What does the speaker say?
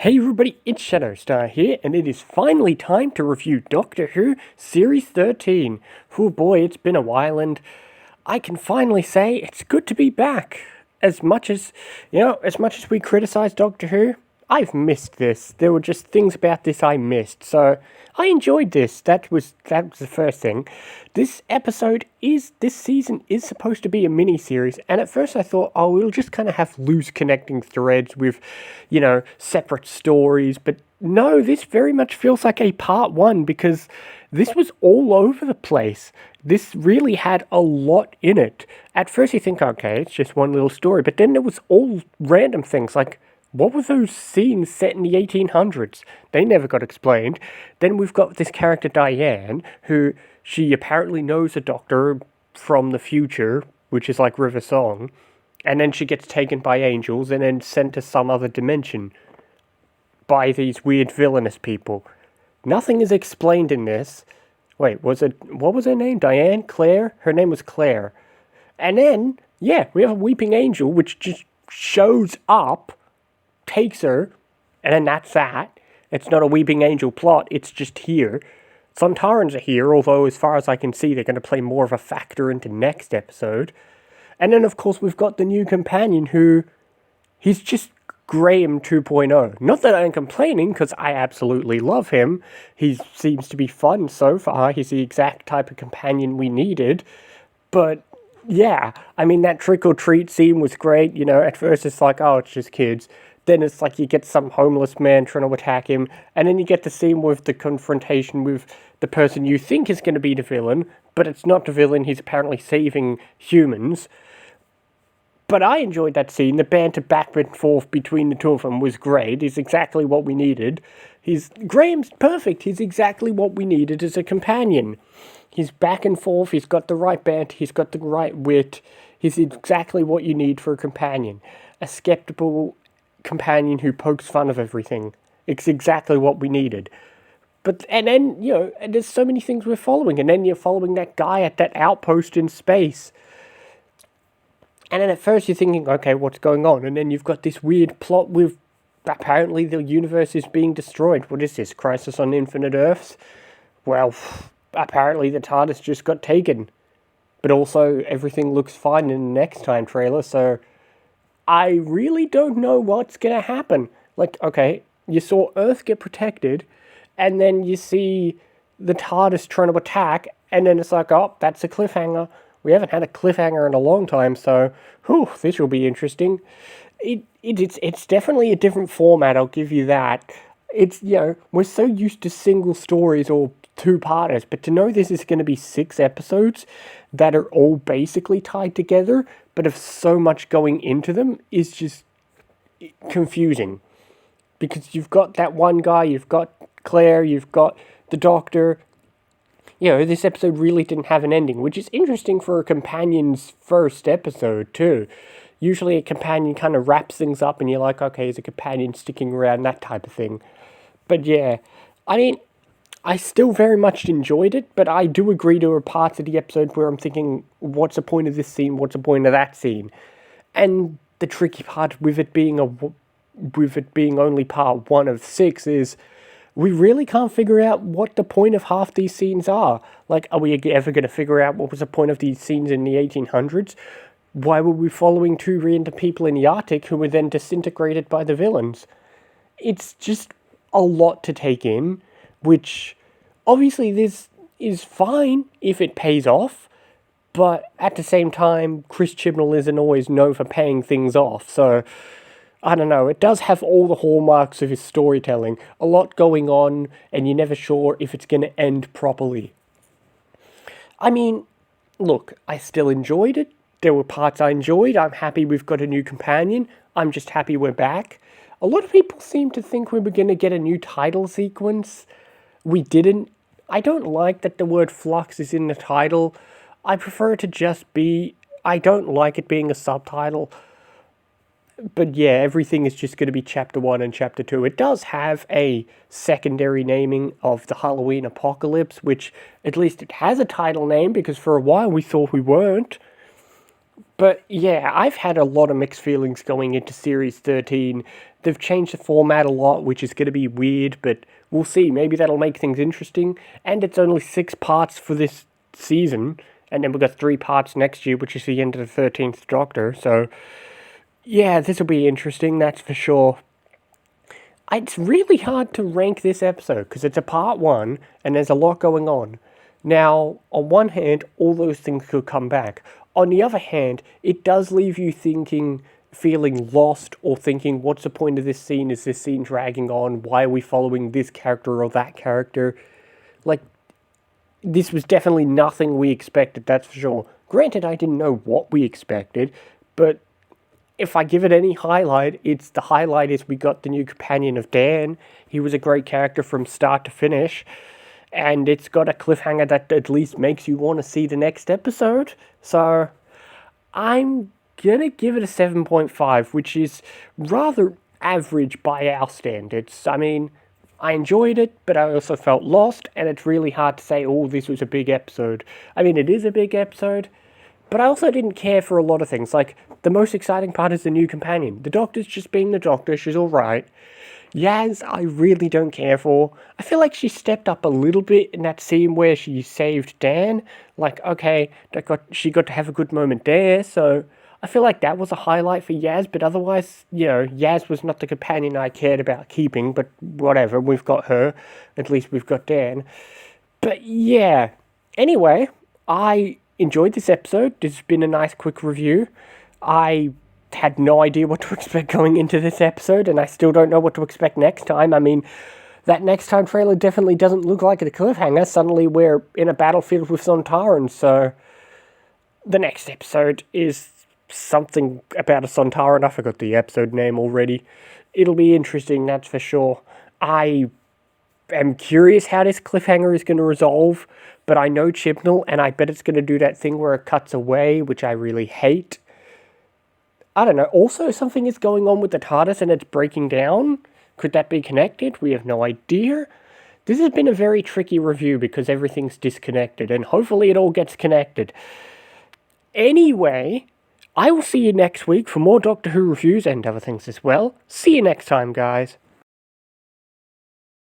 Hey everybody, it's ShadowStar here, and it is finally time to review Doctor Who Series 13. Oh boy, it's been a while, and I can finally say it's good to be back. As much as we criticize Doctor Who, I've missed this. There were just things about this I missed, so I enjoyed this. That was the first thing. This season is supposed to be a mini-series, and at first I thought, oh, we'll just kind of have loose connecting threads with, separate stories, but no, this very much feels like a part one, because this was all over the place. This really had a lot in it. At first you think, okay, it's just one little story, but then there was all random things, like, what were those scenes set in the 1800s? They never got explained. Then we've got this character Diane, who she apparently knows a doctor from the future, which is like River Song, and then she gets taken by angels and then sent to some other dimension by these weird villainous people. Nothing is explained in this. Wait, what was her name? Diane? Claire? Her name was Claire. And then, yeah, we have a weeping angel, which just shows up, takes her, and then that's that. It's not a weeping angel plot, it's just here. Sontarans are here, although as far as I can see, they're going to play more of a factor into next episode. And then, of course, we've got the new companion who, he's just Graham 2.0. Not that I'm complaining, because I absolutely love him. He seems to be fun so far. He's the exact type of companion we needed. But, yeah, I mean, that trick-or-treat scene was great. You know, at first it's like, oh, it's just kids. Then it's like you get some homeless man trying to attack him. And then you get the scene with the confrontation with the person you think is going to be the villain. But it's not the villain. He's apparently saving humans. But I enjoyed that scene. The banter back and forth between the two of them was great. He's exactly what we needed. Graham's perfect. He's exactly what we needed as a companion. He's back and forth. He's got the right banter. He's got the right wit. He's exactly what you need for a companion. A skeptical companion who pokes fun of everything. It's exactly what we needed. And then, there's so many things we're following. And then you're following that guy at that outpost in space. And then at first you're thinking, okay, what's going on? And then you've got this weird plot with, apparently the universe is being destroyed. What is this, Crisis on Infinite Earths? Well, apparently the TARDIS just got taken. But also, everything looks fine in the next time trailer, so I really don't know what's going to happen. Like, okay, you saw Earth get protected, and then you see the TARDIS trying to attack, and then it's like, oh, that's a cliffhanger. We haven't had a cliffhanger in a long time, so, this will be interesting. It's definitely a different format, I'll give you that. It's, we're so used to single stories or two-parters, but to know this is going to be 6 episodes that are all basically tied together, but have so much going into them, is just confusing. Because you've got that one guy, you've got Claire, you've got the Doctor. This episode really didn't have an ending, which is interesting for a companion's first episode, too. Usually a companion kind of wraps things up and you're like, okay, is a companion sticking around, that type of thing. But yeah, I mean, I still very much enjoyed it, but I do agree there were parts of the episode where I'm thinking, what's the point of this scene, what's the point of that scene? And the tricky part with it being only part 1 of 6 is, we really can't figure out what the point of half these scenes are. Like, are we ever going to figure out what was the point of these scenes in the 1800s? Why were we following 2 random people in the Arctic who were then disintegrated by the villains? It's just a lot to take in, which, obviously, this is fine if it pays off, but at the same time, Chris Chibnall isn't always known for paying things off, so I don't know, it does have all the hallmarks of his storytelling. A lot going on, and you're never sure if it's going to end properly. I mean, look, I still enjoyed it. There were parts I enjoyed. I'm happy we've got a new companion. I'm just happy we're back. A lot of people seem to think we were going to get a new title sequence. We didn't. I don't like that the word Flux is in the title. I prefer it to just be... I don't like it being a subtitle. But yeah, everything is just going to be Chapter 1 and Chapter 2. It does have a secondary naming of the Halloween Apocalypse, which at least it has a title name, because for a while we thought we weren't. But yeah, I've had a lot of mixed feelings going into Series 13. They've changed the format a lot, which is going to be weird, but we'll see. Maybe that'll make things interesting. And it's only 6 parts for this season, and then we've got 3 parts next year, which is the end of the 13th Doctor. So yeah, this will be interesting, that's for sure. It's really hard to rank this episode because it's a part 1 and there's a lot going on. Now, on one hand, all those things could come back. On the other hand, it does leave you thinking, feeling lost, or thinking, what's the point of this scene? Is this scene dragging on? Why are we following this character or that character? Like, this was definitely nothing we expected, that's for sure. Granted, I didn't know what we expected, but if I give it any highlight, the highlight is we got the new companion of Dan. He was a great character from start to finish. And it's got a cliffhanger that at least makes you want to see the next episode. So I'm going to give it a 7.5, which is rather average by our standards. I mean, I enjoyed it, but I also felt lost, and it's really hard to say, oh, this was a big episode. I mean, it is a big episode, but I also didn't care for a lot of things. Like, the most exciting part is the new companion. The Doctor's just being the Doctor, she's alright. Yaz, I really don't care for. I feel like she stepped up a little bit in that scene where she saved Dan. Like, okay, she got to have a good moment there, so I feel like that was a highlight for Yaz, but otherwise, Yaz was not the companion I cared about keeping, but whatever, we've got her. At least we've got Dan. But yeah, anyway, I enjoyed this episode. This has been a nice quick review. I had no idea what to expect going into this episode, and I still don't know what to expect next time. I mean, that next time trailer definitely doesn't look like a cliffhanger. Suddenly we're in a battlefield with Sontarans, so the next episode is something about a Sontaran. I forgot the episode name already. It'll be interesting, that's for sure. I am curious how this cliffhanger is going to resolve, but I know Chibnall, and I bet it's going to do that thing where it cuts away, which I really hate. I don't know. Also, something is going on with the TARDIS and it's breaking down. Could that be connected? We have no idea. This has been a very tricky review because everything's disconnected, and hopefully it all gets connected. Anyway, I will see you next week for more Doctor Who reviews and other things as well. See you next time, guys.